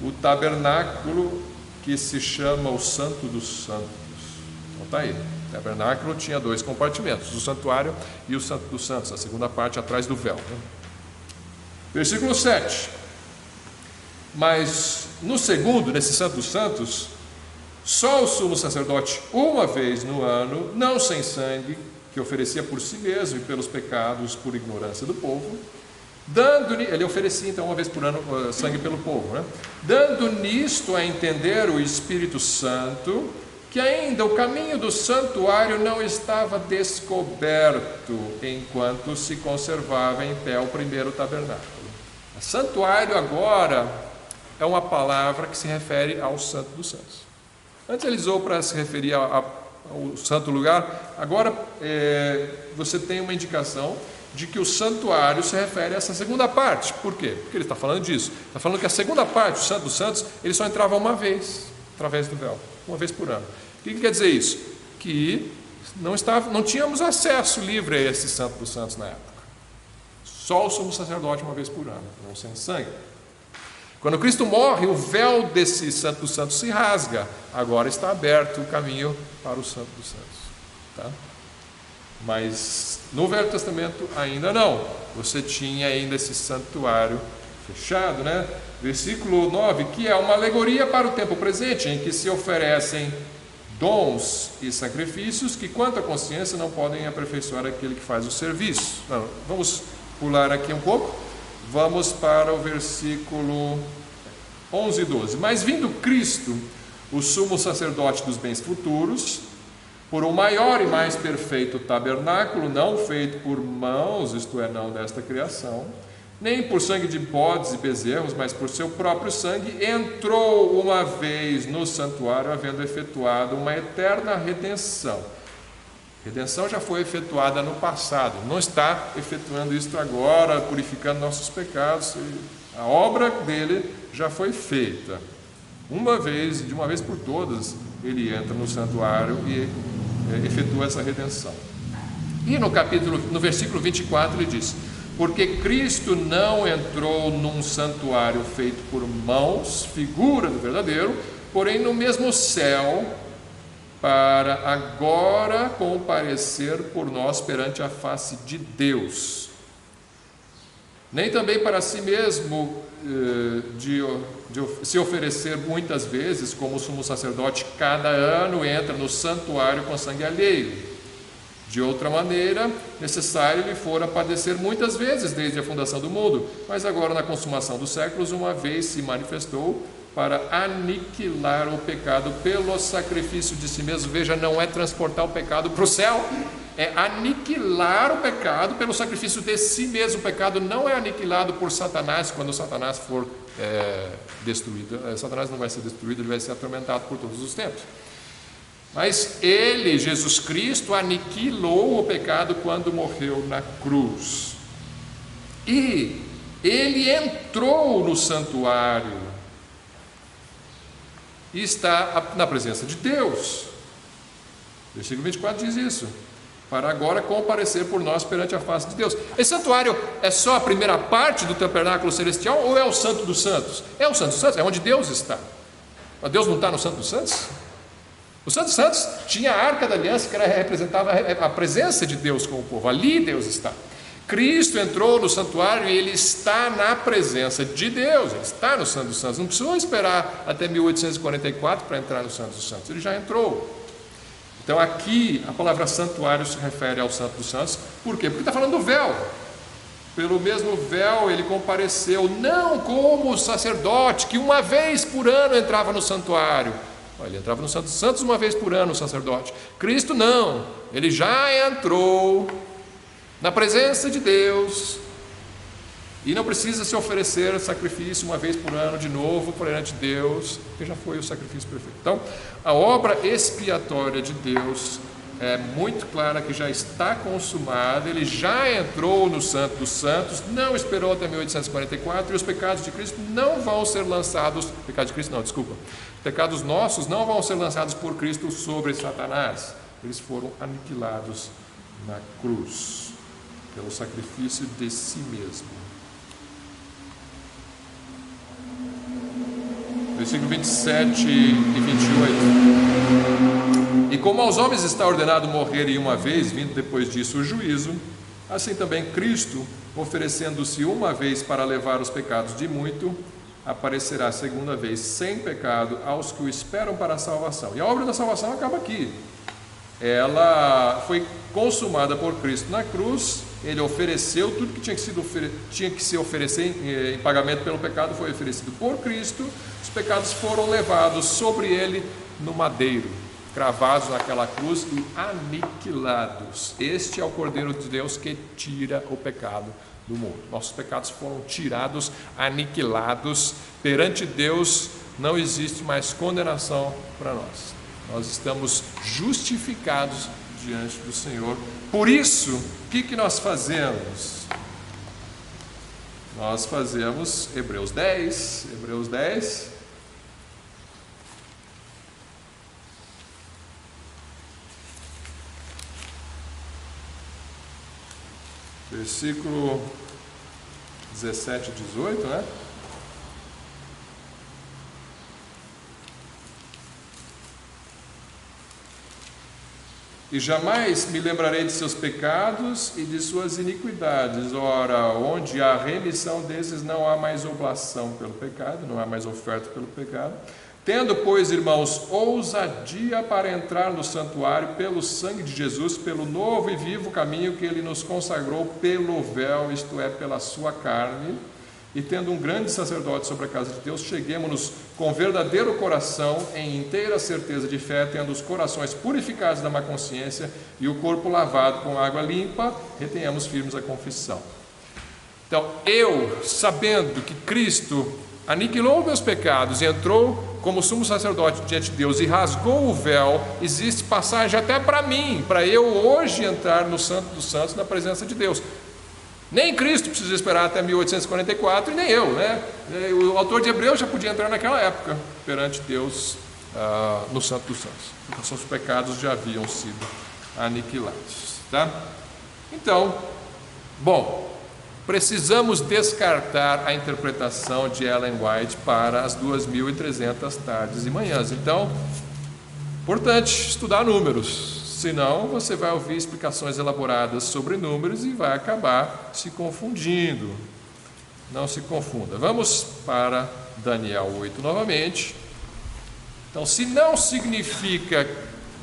[SPEAKER 1] o tabernáculo, que se chama o Santo dos Santos. Então está aí. O tabernáculo tinha dois compartimentos, o santuário e o Santo dos Santos, a segunda parte atrás do véu. Versículo 7. Mas no segundo, nesse Santo dos Santos, só o sumo sacerdote, uma vez no ano, não sem sangue, que oferecia por si mesmo e pelos pecados por ignorância do povo, ele oferecia então uma vez por ano sangue pelo povo, né? Dando nisto a entender o Espírito Santo que ainda o caminho do santuário não estava descoberto enquanto se conservava em pé o primeiro tabernáculo. Santuário agora é uma palavra que se refere ao Santo dos Santos. Antes ele usou para se referir ao santo lugar, agora você tem uma indicação de que o santuário se refere a essa segunda parte. Por quê? Porque ele está falando disso. Está falando que a segunda parte, o Santo dos Santos, ele só entrava uma vez, através do véu, uma vez por ano. O que quer dizer isso? Que não tínhamos acesso livre a esse Santo dos Santos na época. Só o sumo sacerdote uma vez por ano, não sem sangue. Quando Cristo morre, o véu desse Santo dos Santos se rasga. Agora está aberto o caminho para o Santo dos Santos. Tá? Mas no Velho Testamento ainda não. Você tinha ainda esse santuário fechado, né? Versículo 9, que é uma alegoria para o tempo presente, em que se oferecem dons e sacrifícios que, quanto à consciência, não podem aperfeiçoar aquele que faz o serviço. Não, vamos pular aqui um pouco. Vamos para o versículo 11 e 12. Mas vindo Cristo, o sumo sacerdote dos bens futuros, por um maior e mais perfeito tabernáculo, não feito por mãos, isto é, não desta criação, nem por sangue de bodes e bezerros, mas por seu próprio sangue, entrou uma vez no santuário, havendo efetuado uma eterna redenção. Redenção já foi efetuada no passado, não está efetuando isto agora, purificando nossos pecados. A obra dele já foi feita. De uma vez por todas, ele entra no santuário e efetua essa redenção. E no versículo 24 ele diz: porque Cristo não entrou num santuário feito por mãos, figura do verdadeiro, porém no mesmo céu, para agora comparecer por nós perante a face de Deus. Nem também para si mesmo de se oferecer muitas vezes, como o sumo sacerdote cada ano entra no santuário com sangue alheio. De outra maneira, necessário lhe fora padecer muitas vezes desde a fundação do mundo, mas agora na consumação dos séculos, uma vez se manifestou para aniquilar o pecado pelo sacrifício de si mesmo. Veja, não é transportar o pecado para o céu, é aniquilar o pecado pelo sacrifício de si mesmo. O pecado não é aniquilado por Satanás quando Satanás for destruído. Satanás não vai ser destruído, ele vai ser atormentado por todos os tempos. Mas ele, Jesus Cristo, aniquilou o pecado quando morreu na cruz. E ele entrou no santuário e está na presença de Deus. Versículo 24 diz isso: para agora comparecer por nós perante a face de Deus. Esse santuário é só a primeira parte do tabernáculo celestial ou é o Santo dos Santos? É o Santo dos Santos, é onde Deus está. Mas Deus não está no Santo dos Santos? O Santo dos Santos tinha a Arca da Aliança, que representava a presença de Deus com o povo. Ali Deus está. Cristo entrou no santuário e ele está na presença de Deus, ele está no Santo dos Santos. Não precisou esperar até 1844 para entrar no Santo dos Santos, ele já entrou. Então aqui a palavra santuário se refere ao Santo dos Santos. Por quê? Porque está falando do véu. Pelo mesmo véu ele compareceu, não como o sacerdote que uma vez por ano entrava no santuário. Ele entrava no Santo dos Santos uma vez por ano, o sacerdote. Cristo não, ele já entrou na presença de Deus e não precisa se oferecer sacrifício uma vez por ano de novo perante Deus, porque já foi o sacrifício perfeito. Então, a obra expiatória de Deus é muito clara que já está consumada, ele já entrou no Santo dos Santos, não esperou até 1844 e os pecados de Cristo não vão ser lançados, pecados nossos não vão ser lançados por Cristo sobre Satanás, eles foram aniquilados na cruz, pelo sacrifício de si mesmo. Versículo 27 e 28. E como aos homens está ordenado morrerem uma vez, vindo depois disso o juízo, assim também Cristo, oferecendo-se uma vez para levar os pecados de muito, aparecerá segunda vez sem pecado aos que o esperam para a salvação. E a obra da salvação acaba aqui. Ela foi consumada por Cristo na cruz, ele ofereceu tudo que tinha que se oferecer em pagamento pelo pecado, foi oferecido por Cristo, os pecados foram levados sobre ele no madeiro, cravados naquela cruz e aniquilados. Este é o Cordeiro de Deus que tira o pecado do mundo. Nossos pecados foram tirados, aniquilados, perante Deus não existe mais condenação para nós. Nós estamos justificados diante do Senhor. Por isso, o que nós fazemos? Nós fazemos Hebreus 10, versículo 17 e 18, né? E jamais me lembrarei de seus pecados e de suas iniquidades. Ora, onde há remissão desses, não há mais oblação pelo pecado, não há mais oferta pelo pecado. Tendo, pois, irmãos, ousadia para entrar no santuário pelo sangue de Jesus, pelo novo e vivo caminho que ele nos consagrou pelo véu, isto é, pela sua carne, e tendo um grande sacerdote sobre a casa de Deus, cheguemo-nos com verdadeiro coração, em inteira certeza de fé, tendo os corações purificados da má consciência e o corpo lavado com água limpa, retenhamos firmes a confissão. Então, eu, sabendo que Cristo aniquilou meus pecados e entrou como sumo sacerdote diante de Deus e rasgou o véu, existe passagem até para mim, para eu hoje entrar no Santo dos Santos, na presença de Deus. Nem Cristo precisa esperar até 1844 e nem eu, né? O autor de Hebreus já podia entrar naquela época perante Deus no Santo dos Santos, porque seus pecados já haviam sido aniquilados, tá? Então, bom, precisamos descartar a interpretação de Ellen White para as 2.300 tardes e manhãs. Então, importante estudar números. Senão você vai ouvir explicações elaboradas sobre números e vai acabar se confundindo. Não se confunda. Vamos para Daniel 8 novamente. Então, se não significa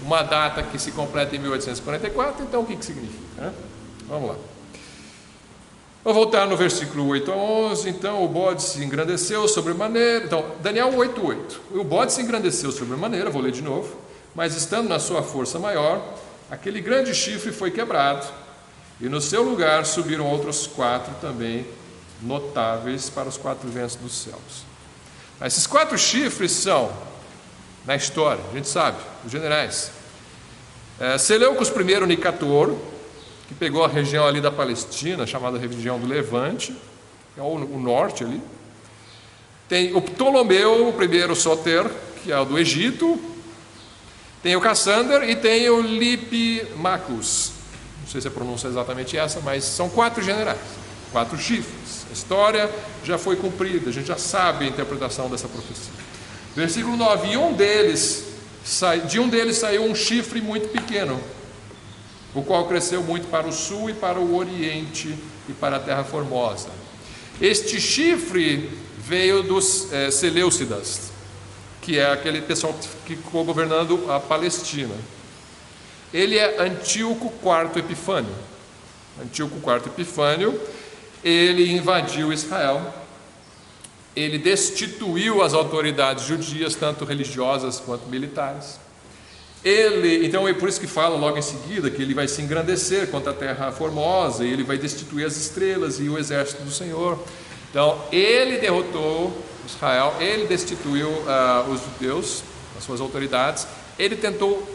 [SPEAKER 1] uma data que se completa em 1844, então o que significa, né? Vamos lá. Vou voltar no versículo 8 a 11. Então, o bode se engrandeceu sobremaneira. Então, Daniel 8:8. O bode se engrandeceu sobremaneira, vou ler de novo. Mas estando na sua força maior, aquele grande chifre foi quebrado, e no seu lugar subiram outros 4 também notáveis para os 4 ventos dos céus. Esses 4 chifres são, na história, a gente sabe, os generais. Seleucos I Nicator, que pegou a região ali da Palestina, chamada região do Levante, que é o norte ali. Tem o Ptolomeu I Soter, que é o do Egito. Tem o Cassander e tem o Lipimachus. Não sei se a pronúncia é exatamente essa, mas são 4 generais, 4 chifres. A história já foi cumprida, a gente já sabe a interpretação dessa profecia. Versículo 9: de um deles saiu um chifre muito pequeno, o qual cresceu muito para o sul e para o oriente e para a terra formosa. Este chifre veio dos Seleucidas, que é aquele pessoal que ficou governando a Palestina. Ele é Antíoco IV Epifânio. Antíoco IV Epifânio, ele invadiu Israel, ele destituiu as autoridades judias, tanto religiosas quanto militares. Então é por isso que fala logo em seguida que ele vai se engrandecer contra a terra formosa, e ele vai destituir as estrelas e o exército do Senhor. Então, ele derrotou Israel, ele destituiu os judeus, as suas autoridades, ele tentou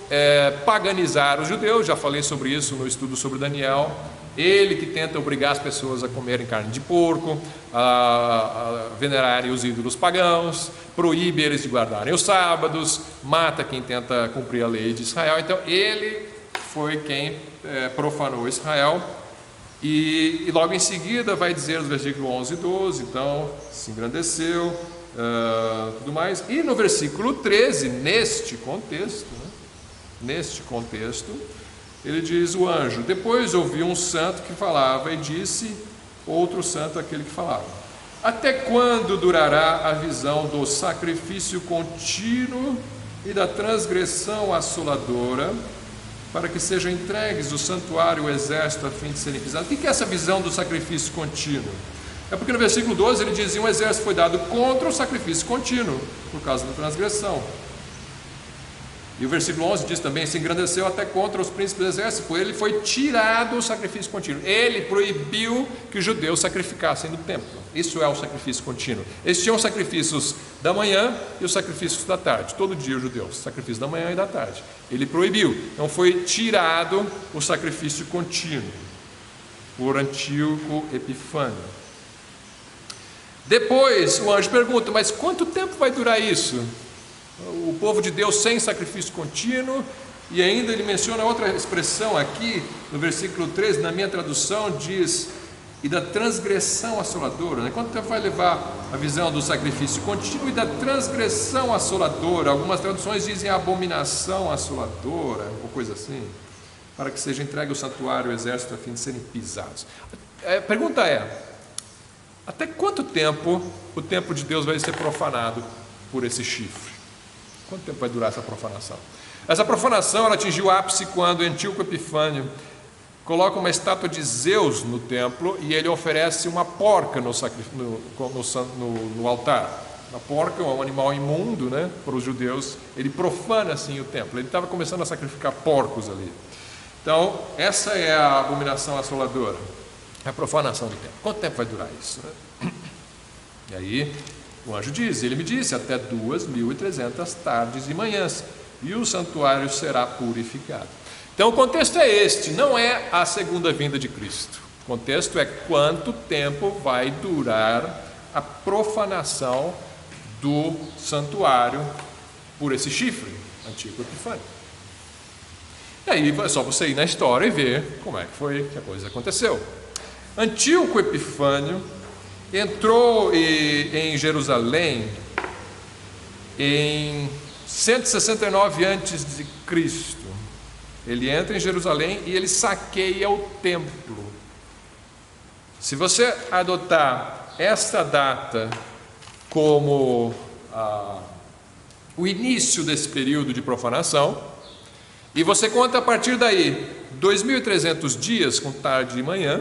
[SPEAKER 1] paganizar os judeus, já falei sobre isso no estudo sobre Daniel. Ele que tenta obrigar as pessoas a comerem carne de porco, a venerarem os ídolos pagãos, proíbe eles de guardarem os sábados, mata quem tenta cumprir a lei de Israel. Então ele foi quem profanou Israel. E logo em seguida vai dizer nos versículos 11 e 12, então se engrandeceu, tudo mais. E no versículo 13, neste contexto, ele diz: o anjo, depois ouviu um santo que falava e disse, outro santo aquele que falava: até quando durará a visão do sacrifício contínuo e da transgressão assoladora, para que sejam entregues o santuário e o exército a fim de serem pisados? O que é essa visão do sacrifício contínuo? É porque no versículo 12 ele dizia: um exército foi dado contra o sacrifício contínuo, por causa da transgressão. E o versículo 11 diz também: se engrandeceu até contra os príncipes do exército, por ele foi tirado o sacrifício contínuo. Ele proibiu que os judeus sacrificassem no templo. Isso é o sacrifício contínuo. Eles tinham os sacrifícios da manhã e os sacrifícios da tarde. Todo dia os judeus, sacrifício da manhã e da tarde. Ele proibiu. Então foi tirado o sacrifício contínuo por Antíoco Epifânio. Depois o anjo pergunta: mas quanto tempo vai durar isso? O povo de Deus sem sacrifício contínuo. E ainda ele menciona outra expressão aqui no versículo 13, na minha tradução diz: e da transgressão assoladora. Quanto tempo vai levar a visão do sacrifício contínuo e da transgressão assoladora? Algumas traduções dizem abominação assoladora, ou coisa assim, para que seja entregue o santuário e o exército a fim de serem pisados. A pergunta é: até quanto tempo o templo de Deus vai ser profanado por esse chifre? Quanto tempo vai durar essa profanação? Essa profanação ela atingiu o ápice quando Antíoco Epifânio coloca uma estátua de Zeus no templo e ele oferece uma porca no altar. A porca é um animal imundo, né, para os judeus. Ele profana assim o templo. Ele estava começando a sacrificar porcos ali. Então essa é a abominação assoladora, a profanação do templo. Quanto tempo vai durar isso, né? E aí o anjo diz: ele me disse, até 2.300 tardes e manhãs, e o santuário será purificado. Então o contexto é este, não é a segunda vinda de Cristo. O contexto é quanto tempo vai durar a profanação do santuário por esse chifre, Antíoco Epifânio. E aí é só você ir na história e ver como é que foi que a coisa aconteceu. Antíoco Epifânio entrou em Jerusalém em 169 a.C. Ele entra em Jerusalém e ele saqueia o templo. Se você adotar esta data como o início desse período de profanação, e você conta a partir daí 2.300 dias com tarde e manhã,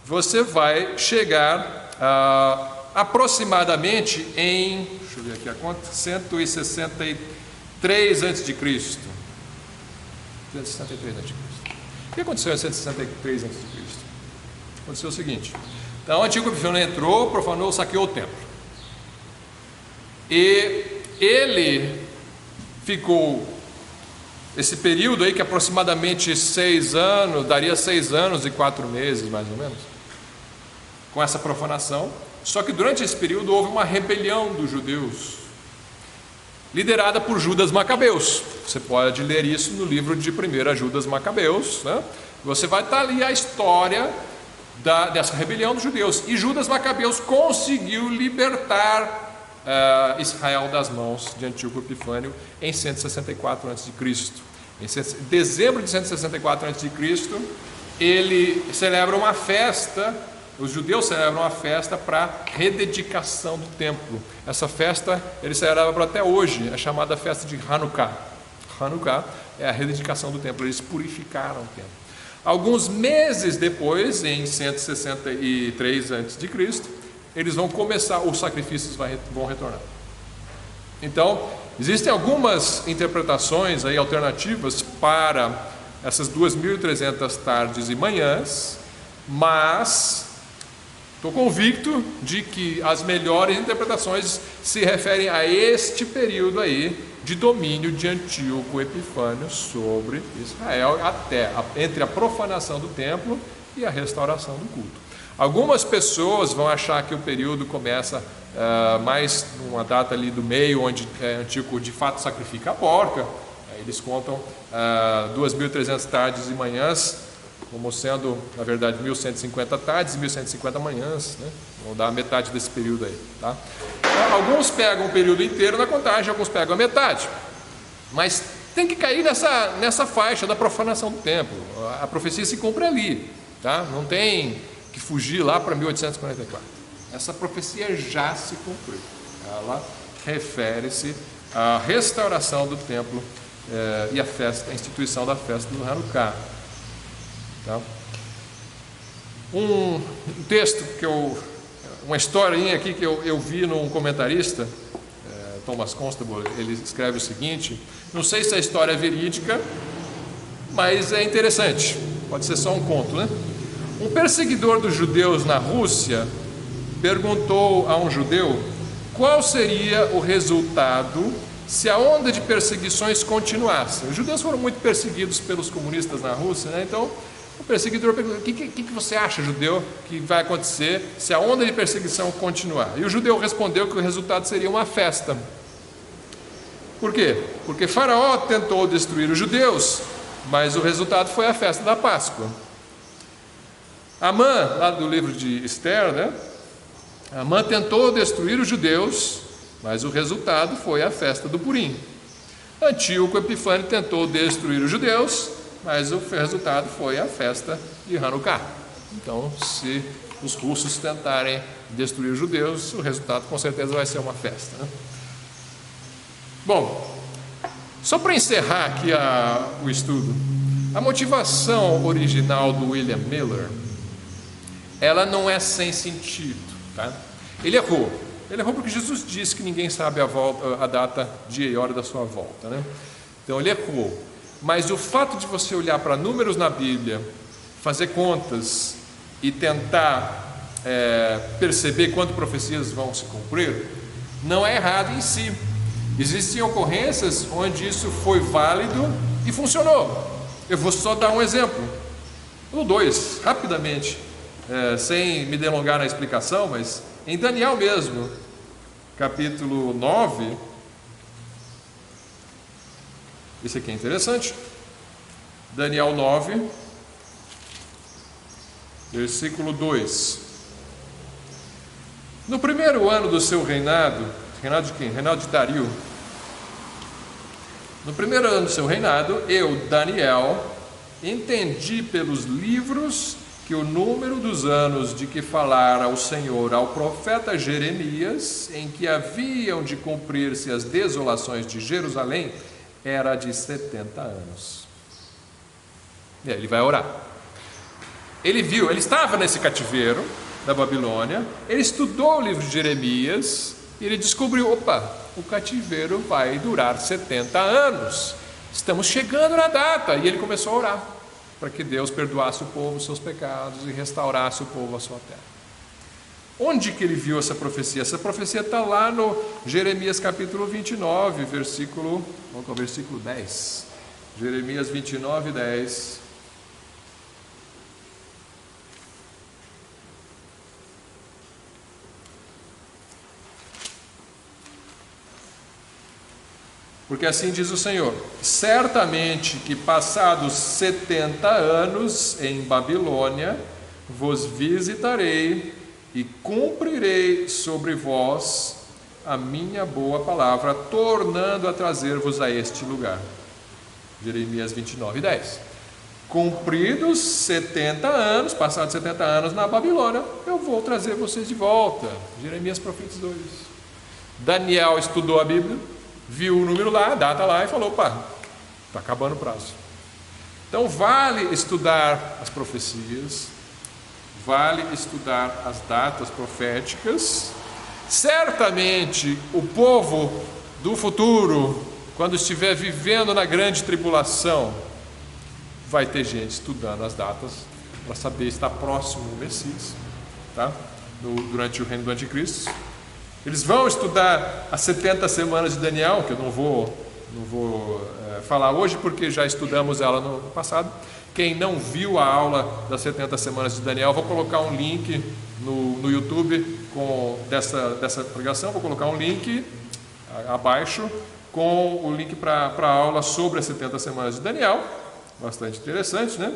[SPEAKER 1] você vai chegar aproximadamente em, deixa eu ver aqui a conta, 163 a.C. 163 a.C. O que aconteceu em 163 a.C.? Aconteceu o seguinte: então o Antíoco Epifânio entrou, profanou, saqueou o templo. E ele ficou esse período aí, que aproximadamente 6 anos, daria 6 anos e 4 meses mais ou menos, com essa profanação. Só que durante esse período houve uma rebelião dos judeus, liderada por Judas Macabeus. Você pode ler isso no livro de 1 Judas Macabeus, né? Você vai estar ali a história dessa rebelião dos judeus. E Judas Macabeus conseguiu libertar Israel das mãos de Antíoco Epifânio em 164 a.C. Em dezembro de 164 a.C., ele celebra uma festa. Os judeus celebram uma festa para rededicação do templo. Essa festa eles celebram até hoje, é chamada festa de Hanukkah. Hanukkah é a rededicação do templo, eles purificaram o templo. Alguns meses depois, em 163 a.C., eles vão começar, os sacrifícios vão retornar. Então, existem algumas interpretações aí alternativas para essas 2.300 tardes e manhãs, mas estou convicto de que as melhores interpretações se referem a este período aí de domínio de Antíoco Epifânio sobre Israel, entre a profanação do templo e a restauração do culto. Algumas pessoas vão achar que o período começa mais numa data ali do meio, onde Antíoco de fato sacrifica a porca. Eles contam 2.300 tardes e manhãs, como sendo, na verdade, 1.150 tardes e 1.150 manhãs, né? Vão dar metade desse período aí, tá? Então, alguns pegam o período inteiro na contagem, alguns pegam a metade. Mas tem que cair nessa faixa da profanação do templo. A profecia se cumpre ali, tá? Não tem que fugir lá para 1844. Essa profecia já se cumpriu. Ela refere-se à restauração do templo e a instituição da festa do Hanukkah. Tá? Um texto uma historinha aqui que eu vi num comentarista, Thomas Constable, ele escreve o seguinte: não sei se a história é verídica, mas é interessante, pode ser só um conto, né? Um perseguidor dos judeus na Rússia perguntou a um judeu qual seria o resultado se a onda de perseguições continuasse. Os judeus foram muito perseguidos pelos comunistas na Rússia, né? Então o perseguidor perguntou: o que você acha, judeu, que vai acontecer se a onda de perseguição continuar? E o judeu respondeu que o resultado seria uma festa. Por quê? Porque Faraó tentou destruir os judeus, mas o resultado foi a festa da Páscoa. Amã, lá do livro de Esther, né? Amã tentou destruir os judeus, mas o resultado foi a festa do Purim. Antíoco Epifânio tentou destruir os judeus, mas o resultado foi a festa de Hanukkah. Então, se os russos tentarem destruir os judeus, o resultado com certeza vai ser uma festa, né? Bom, só para encerrar aqui o estudo, a motivação original do William Miller, ela não é sem sentido, tá? Ele errou porque Jesus disse que ninguém sabe a data, dia e hora da sua volta, né? Então ele errou. Mas o fato de você olhar para números na Bíblia, fazer contas e tentar perceber quando profecias vão se cumprir, não é errado em si. Existem ocorrências onde isso foi válido e funcionou. Eu vou só dar um exemplo, ou dois, rapidamente, sem me delongar na explicação, mas em Daniel mesmo, capítulo 9, esse aqui é interessante, Daniel 9, versículo 2. No primeiro ano do seu reinado de quem? Reinado de Dario. No primeiro ano do seu reinado, eu, Daniel, entendi pelos livros que o número dos anos de que falara o Senhor ao profeta Jeremias, em que haviam de cumprir-se as desolações de Jerusalém, era de 70 anos. Ele vai orar. Ele estava nesse cativeiro da Babilônia, ele estudou o livro de Jeremias, e ele descobriu: o cativeiro vai durar 70 anos, estamos chegando na data. E ele começou a orar para que Deus perdoasse o povo os seus pecados e restaurasse o povo à sua terra. Onde que ele viu essa profecia? Essa profecia está lá no Jeremias capítulo 29, versículo 10. Jeremias 29, 10. Porque assim diz o Senhor: certamente que passados 70 anos em Babilônia, vos visitarei e cumprirei sobre vós a minha boa palavra, tornando a trazer-vos a este lugar. Jeremias 29, 10. Cumpridos 70 anos, passados 70 anos na Babilônia, eu vou trazer vocês de volta. Jeremias profetizou isso. Daniel estudou a Bíblia, viu o número lá, a data lá e falou: está acabando o prazo. Então vale estudar as profecias, vale estudar as datas proféticas. Certamente o povo do futuro, quando estiver vivendo na grande tribulação, vai ter gente estudando as datas para saber se está próximo o Messias, tá? Durante o reino do Anticristo. Eles vão estudar as 70 semanas de Daniel, que eu não vou falar hoje, porque já estudamos ela no passado. Quem não viu a aula das 70 semanas de Daniel, vou colocar um link no YouTube dessa pregação, vou colocar um link abaixo com o link para a aula sobre as 70 semanas de Daniel, bastante interessante, né?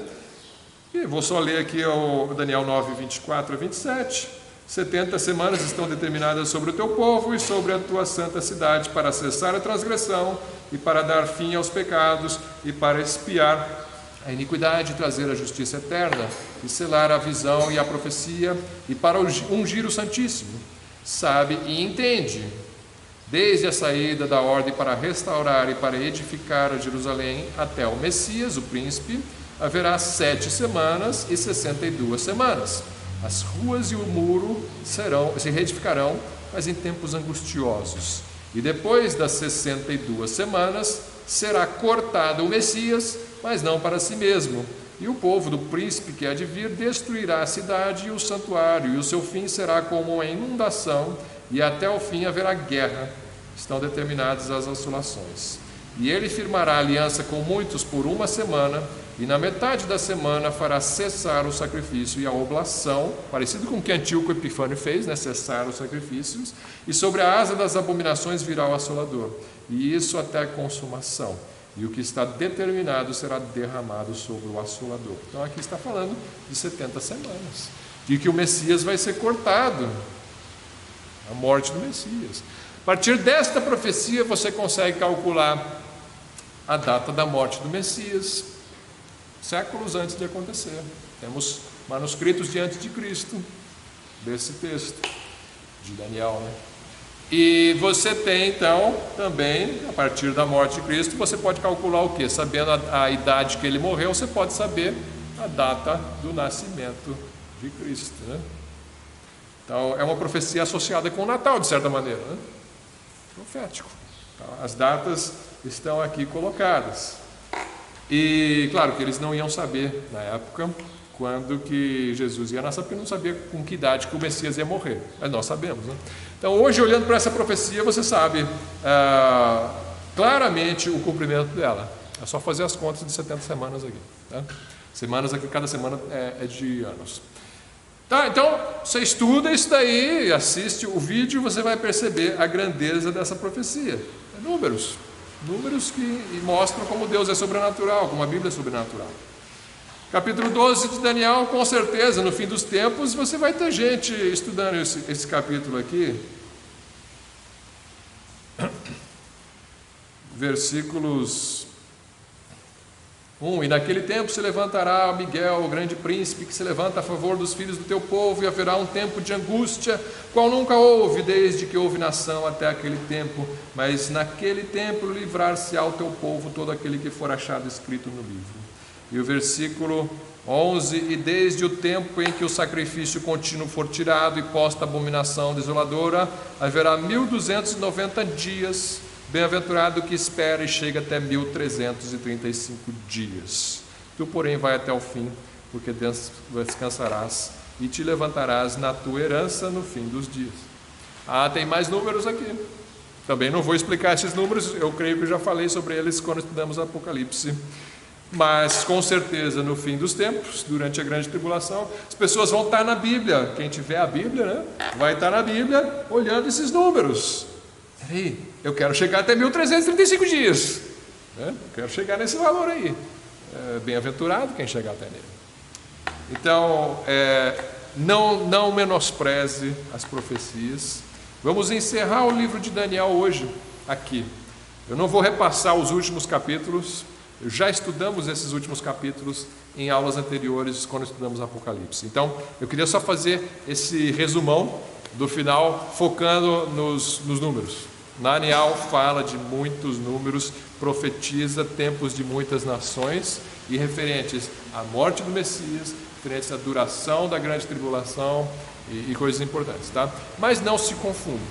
[SPEAKER 1] E vou só ler aqui o Daniel 9, 24 a 27. 70 semanas estão determinadas sobre o teu povo e sobre a tua santa cidade, para cessar a transgressão e para dar fim aos pecados e para expiar a iniquidade, trazer a justiça eterna e selar a visão e a profecia, e para ungir o Santíssimo. Sabe e entende, desde a saída da ordem para restaurar e para edificar a Jerusalém até o Messias, o príncipe, haverá 7 semanas e 62 semanas. As ruas e o muro se reedificarão, mas em tempos angustiosos. E depois das 62 semanas, será cortado o Messias, mas não para si mesmo. E o povo do príncipe que há de vir destruirá a cidade e o santuário, e o seu fim será como uma inundação, e até o fim haverá guerra. Estão determinadas as assolações. E ele firmará aliança com muitos por 1 semana, e na metade da semana fará cessar o sacrifício e a oblação, parecido com o que Antíoco Epifânio fez, né? Cessar os sacrifícios, e sobre a asa das abominações virá o assolador, e isso até a consumação. E o que está determinado será derramado sobre o assolador. Então aqui está falando de 70 semanas, de que o Messias vai ser cortado, a morte do Messias. A partir desta profecia você consegue calcular a data da morte do Messias, séculos antes de acontecer. Temos manuscritos de antes de Cristo, desse texto, de Daniel, né? E você tem então, também, a partir da morte de Cristo, você pode calcular o quê? Sabendo a idade que ele morreu, você pode saber a data do nascimento de Cristo, né? Então, é uma profecia associada com o Natal, de certa maneira, né? Profético. Então, as datas estão aqui colocadas. E, claro, que eles não iam saber, na época, quando que Jesus ia nascer, porque não sabia com que idade que o Messias ia morrer. Mas nós sabemos, né? Então, hoje, olhando para essa profecia, você sabe claramente o cumprimento dela. É só fazer as contas de 70 semanas aqui, tá? Semanas aqui, cada semana é de anos. Tá, então, você estuda isso daí, assiste o vídeo, você vai perceber a grandeza dessa profecia. É números que mostram como Deus é sobrenatural, como a Bíblia é sobrenatural. Capítulo 12 de Daniel, com certeza, no fim dos tempos, você vai ter gente estudando esse capítulo aqui. Versículos 1: E naquele tempo se levantará Miguel, o grande príncipe, que se levanta a favor dos filhos do teu povo, e haverá um tempo de angústia, qual nunca houve, desde que houve nação até aquele tempo. Mas naquele tempo livrar-se-á o teu povo, todo aquele que for achado escrito no livro. E o versículo 11: E desde o tempo em que o sacrifício contínuo for tirado e posta a abominação desoladora, haverá 1290 dias. Bem-aventurado que espera e chega até 1335 dias. Tu, porém, vai até o fim, porque descansarás e te levantarás na tua herança no fim dos dias. Tem mais números aqui. Também não vou explicar esses números, eu creio que eu já falei sobre eles quando estudamos Apocalipse. Mas, com certeza, no fim dos tempos, durante a grande tribulação, as pessoas vão estar na Bíblia. Quem tiver a Bíblia, né, vai estar na Bíblia olhando esses números. Peraí, eu quero chegar até 1335 dias. Né? Eu quero chegar nesse valor aí. Bem-aventurado quem chegar até nele. Então, não menospreze as profecias. Vamos encerrar o livro de Daniel hoje, aqui. Eu não vou repassar os últimos capítulos. Já estudamos esses últimos capítulos em aulas anteriores, quando estudamos Apocalipse. Então, eu queria só fazer esse resumão do final, focando nos números. Daniel fala de muitos números, profetiza tempos de muitas nações e referentes à morte do Messias, referentes à duração da grande tribulação e coisas importantes, tá? Mas não se confunda,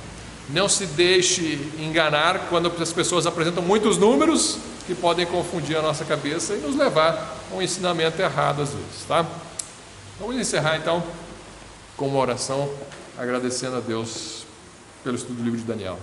[SPEAKER 1] não se deixe enganar quando as pessoas apresentam muitos números que podem confundir a nossa cabeça e nos levar a um ensinamento errado às vezes, tá? Vamos encerrar então com uma oração, agradecendo a Deus pelo estudo do livro de Daniel.